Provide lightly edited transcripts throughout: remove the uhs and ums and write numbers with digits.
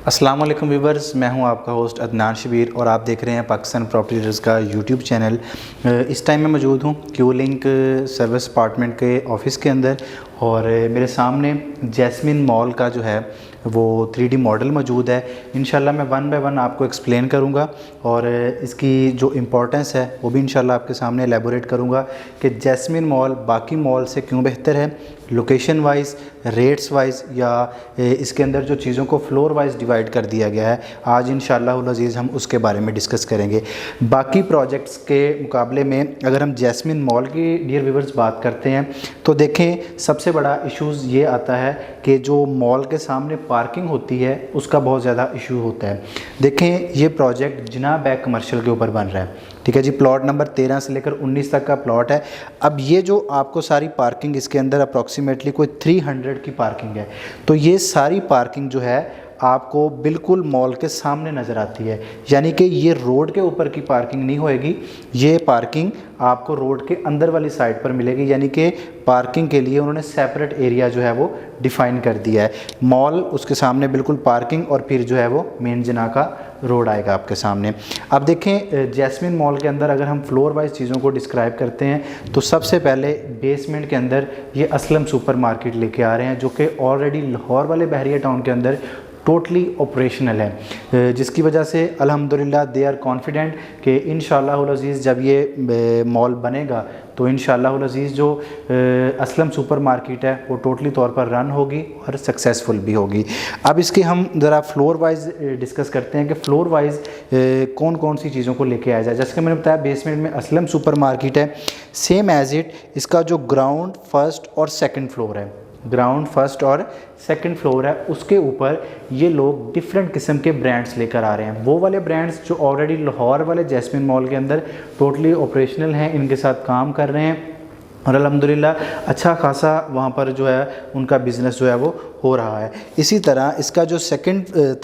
अस्सलाम वालेकुम व्यूवर्स, मैं हूं आपका होस्ट अदनान शबीर और आप देख रहे हैं पाकिस्तान प्रॉपर्टी डीलर्स का यूट्यूब चैनल। इस टाइम मैं मौजूद हूं क्यू लिंक सर्विस अपार्टमेंट के ऑफ़िस के अंदर और मेरे सामने जैस्मिन मॉल का जो है वो 3D मॉडल मौजूद है। इंशाल्लाह मैं वन बाय वन आपको एक्सप्लेन करूंगा और इसकी जो इम्पोर्टेंस है वो भी इंशाल्लाह आपके सामने एलेबोरेट करूंगा कि जैस्मिन मॉल बाकी मॉल से क्यों बेहतर है, लोकेशन वाइज, रेट्स वाइज, या इसके अंदर जो चीज़ों को फ्लोर वाइज डिवाइड कर दिया गया है। आज इंशाअल्लाह अज़ीज़ हम उसके बारे में डिस्कस करेंगे। बाकी प्रोजेक्ट्स के मुकाबले में अगर हम जैस्मिन मॉल की डियर व्यूवर्स बात करते हैं तो देखें सबसे बड़ा इशूज़ ये आता है कि जो मॉल के सामने पार्किंग होती है उसका बहुत ज़्यादा इशू होता है। देखें ये प्रोजेक्ट जिना बैग कमर्शियल के ऊपर बन रहा है, ठीक है जी। प्लॉट नंबर 13 से लेकर 19 तक का प्लॉट है। अब ये जो आपको सारी पार्किंग इसके अंदर अप्रॉक्सीमेटली कोई 300 की पार्किंग है, तो ये सारी पार्किंग जो है आपको बिल्कुल मॉल के सामने नज़र आती है, यानी कि ये रोड के ऊपर की पार्किंग नहीं होएगी, ये पार्किंग आपको रोड के अंदर वाली साइड पर मिलेगी। यानी कि पार्किंग के लिए उन्होंने सेपरेट एरिया जो है वो डिफ़ाइन कर दिया है। मॉल उसके सामने बिल्कुल पार्किंग और फिर जो है वो मेन जना का रोड आएगा आपके सामने। अब देखें जैस्मिन मॉल के अंदर अगर हम फ्लोर वाइज चीज़ों को डिस्क्राइब करते हैं तो सबसे पहले बेसमेंट के अंदर ये असलम सुपर मार्केट लेके आ रहे हैं, जो कि ऑलरेडी लाहौर वाले बहरिया टाउन के अंदर टोटली ऑपरेशनल है, जिसकी वजह से अल्हम्दुलिल्लाह दे आर कॉन्फिडेंट कि इंशाअल्लाह अज़ीज़ जब ये मॉल बनेगा तो इंशाअल्लाह अज़ीज़ जो असलम सुपर मार्केट है वो टोटली तौर पर रन होगी और सक्सेसफुल भी होगी। अब इसके हम ज़रा फ्लोर वाइज डिस्कस करते हैं कि फ्लोर वाइज कौन कौन सी चीज़ों को लेके आया जाए। जैसे कि मैंने बताया बेसमेंट में असलम सुपर मार्केट है, सेम एज इट इसका जो ग्राउंड फर्स्ट और सेकेंड फ्लोर है, ग्राउंड फर्स्ट और सेकंड फ्लोर है, उसके ऊपर ये लोग डिफरेंट किस्म के ब्रांड्स लेकर आ रहे हैं। वो वाले ब्रांड्स जो ऑलरेडी लाहौर वाले जैस्मिन मॉल के अंदर टोटली ऑपरेशनल हैं, इनके साथ काम कर रहे हैं और अल्हम्दुलिल्लाह अच्छा खासा वहाँ पर जो है उनका बिज़नेस जो है वो हो रहा है। इसी तरह इसका जो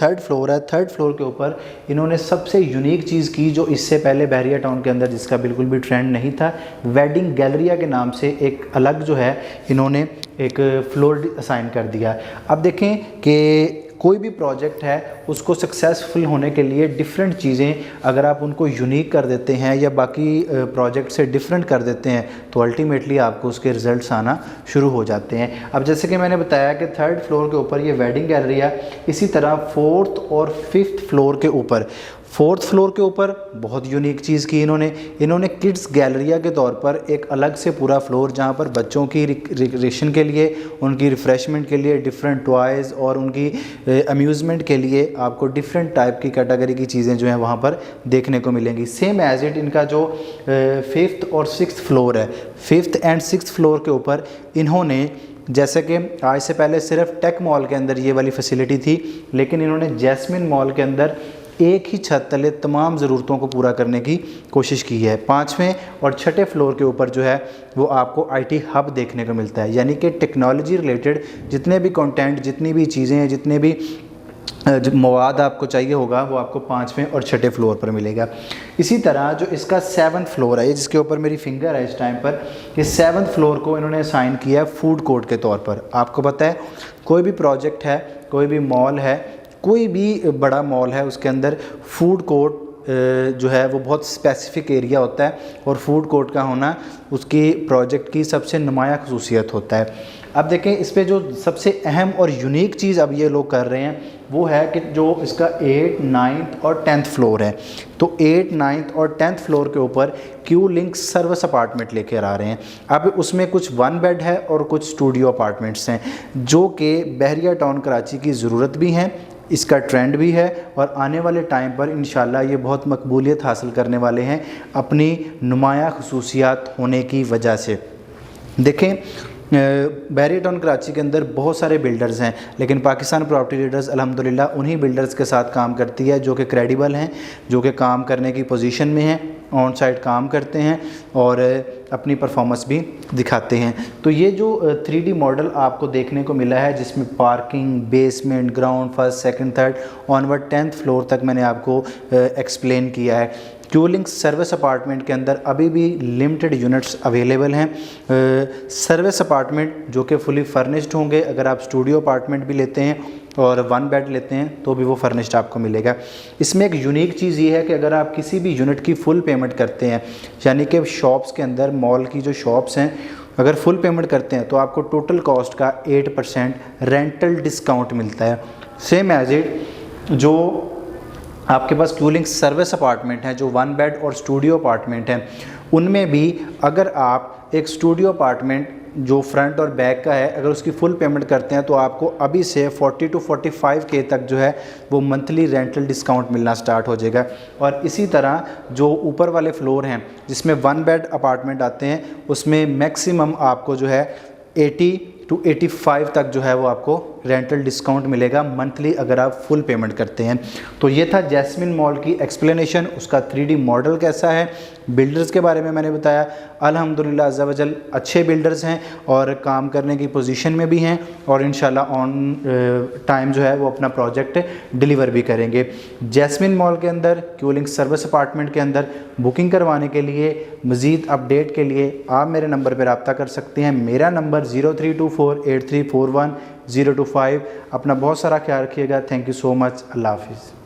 थर्ड फ्लोर है, थर्ड फ्लोर के ऊपर इन्होंने सबसे यूनिक चीज़ की जो इससे पहले बहरिया टाउन के अंदर जिसका बिल्कुल भी ट्रेंड नहीं था, वेडिंग गैलरिया के नाम से एक अलग जो है इन्होंने एक फ्लोर असाइन कर दिया। अब देखें कि कोई भी प्रोजेक्ट है उसको सक्सेसफुल होने के लिए डिफरेंट चीज़ें अगर आप उनको यूनिक कर देते हैं या बाकी प्रोजेक्ट से डिफरेंट कर देते हैं तो अल्टीमेटली आपको उसके रिज़ल्ट्स आना शुरू हो जाते हैं। अब जैसे कि मैंने बताया कि थर्ड फ्लोर के ऊपर ये वेडिंग गैलरी है, इसी तरह फोर्थ और फिफ्थ फ्लोर के ऊपर, फोर्थ फ्लोर के ऊपर बहुत यूनिक चीज़ की इन्होंने किड्स गैलरिया के तौर पर एक अलग से पूरा फ्लोर जहाँ पर बच्चों की रिक्रिएशन के लिए, उनकी रिफ़्रेशमेंट के लिए डिफरेंट टॉयज़ और उनकी अम्यूज़मेंट के लिए आपको डिफरेंट टाइप की कैटेगरी की चीज़ें जो हैं वहाँ पर देखने को मिलेंगी। सेम एज इट इनका जो फिफ्थ और सिक्स्थ फ्लोर है, फिफ्थ एंड सिक्स्थ फ्लोर के ऊपर इन्होंने, जैसे कि आज से पहले सिर्फ टेक मॉल के अंदर ये वाली फैसिलिटी थी, लेकिन इन्होंने जैस्मिन मॉल के अंदर एक ही छत तले तमाम ज़रूरतों को पूरा करने की कोशिश की है। पाँचवें और छठे फ्लोर के ऊपर जो है वो आपको IT हब देखने को मिलता है, यानी कि टेक्नोलॉजी रिलेटेड जितने भी कंटेंट, जितनी भी चीज़ें हैं, जितने भी मवाद आपको चाहिए होगा वो आपको पाँचवें और छठे फ्लोर पर मिलेगा। इसी तरह जो इसका सेवन्थ फ्लोर है, जिसके ऊपर मेरी फिंगर है इस टाइम पर, ये सेवन्थ फ्लोर को इन्होंने असाइन किया है फूड कोर्ट के तौर पर। आपको पता है कोई भी प्रोजेक्ट है, कोई भी मॉल है, कोई भी बड़ा मॉल है, उसके अंदर फूड कोर्ट जो है वो बहुत स्पेसिफ़िक एरिया होता है और फूड कोर्ट का होना उसकी प्रोजेक्ट की सबसे नुमाया खसूसियत होता है। अब देखें इस पे जो सबसे अहम और यूनिक चीज़ अब ये लोग कर रहे हैं वो है कि जो इसका 8th, 9th और 10th फ्लोर है, तो 8th, 9th और 10th फ्लोर के ऊपर क्यू लिंक सर्विस अपार्टमेंट लेकर आ रहे हैं। अब उसमें कुछ 1 बेड है और कुछ स्टूडियो अपार्टमेंट्स हैं जो कि बहरिया टाउन कराची की ज़रूरत भी हैं, इसका ट्रेंड भी है और आने वाले टाइम पर इंशाल्लाह ये बहुत मकबूलियत हासिल करने वाले हैं अपनी नुमाया खसूसियात होने की वजह से। देखें बहरिया टाउन कराची के अंदर बहुत सारे बिल्डर्स हैं, लेकिन पाकिस्तान प्रॉपर्टी डीलर्स अल्हम्दुलिल्लाह उन्हीं बिल्डर्स के साथ काम करती है जो कि क्रेडिबल हैं, जो कि काम करने की पोजीशन में हैं, ऑन साइट काम करते हैं और अपनी परफॉर्मेंस भी दिखाते हैं। तो ये जो 3D मॉडल आपको देखने को मिला है जिसमें parking, basement, ground first, second, third, onward 10th floor तक मैंने आपको एक्सप्लेन किया है। क्यू लिंक सर्विस अपार्टमेंट के अंदर अभी भी लिमिटेड यूनिट्स अवेलेबल हैं। सर्विस अपार्टमेंट जो कि फुली फर्निश्ड होंगे, अगर आप स्टूडियो अपार्टमेंट भी लेते हैं और 1 बेड लेते हैं तो भी वो फर्निश्ड आपको मिलेगा। इसमें एक यूनिक चीज़ ये है कि अगर आप किसी भी यूनिट की फुल पेमेंट करते हैं, यानी कि शॉप्स के अंदर मॉल की जो शॉप्स हैं अगर फुल पेमेंट करते हैं तो आपको टोटल कॉस्ट का 8% रेंटल डिस्काउंट मिलता है। सेम एज इट जो आपके पास क्यूलिंग सर्विस अपार्टमेंट हैं, जो 1 बेड और स्टूडियो अपार्टमेंट हैं, उनमें भी अगर आप एक स्टूडियो अपार्टमेंट जो फ्रंट और बैक का है अगर उसकी फुल पेमेंट करते हैं तो आपको अभी से 40 to 45K तक जो है वो मंथली रेंटल डिस्काउंट मिलना स्टार्ट हो जाएगा। और इसी तरह जो ऊपर वाले फ्लोर हैं जिसमें 1 बेड अपार्टमेंट आते हैं उसमें मैक्सिमम आपको जो है 80 to 85 तक जो है वो आपको रेंटल डिस्काउंट मिलेगा मंथली अगर आप फुल पेमेंट करते हैं। तो ये था जैस्मिन मॉल की एक्सप्लेनेशन, उसका 3D मॉडल कैसा है, बिल्डर्स के बारे में मैंने बताया। अल्हम्दुलिल्लाह अज़्ज़ा वजल अच्छे बिल्डर्स हैं और काम करने की पोजीशन में भी हैं और इंशाल्लाह ऑन टाइम जो है वो अपना प्रोजेक्ट डिलीवर भी करेंगे। जैस्मिन मॉल के अंदर क्यूलिंग सर्विस अपार्टमेंट के अंदर बुकिंग करवाने के लिए, मज़ीद अपडेट के लिए आप मेरे नंबर पर रब्ता कर सकते हैं। मेरा नंबर 03248341 025। अपना बहुत सारा ख्याल रखिएगा। Thank you so much. अल्लाह हाफिज़।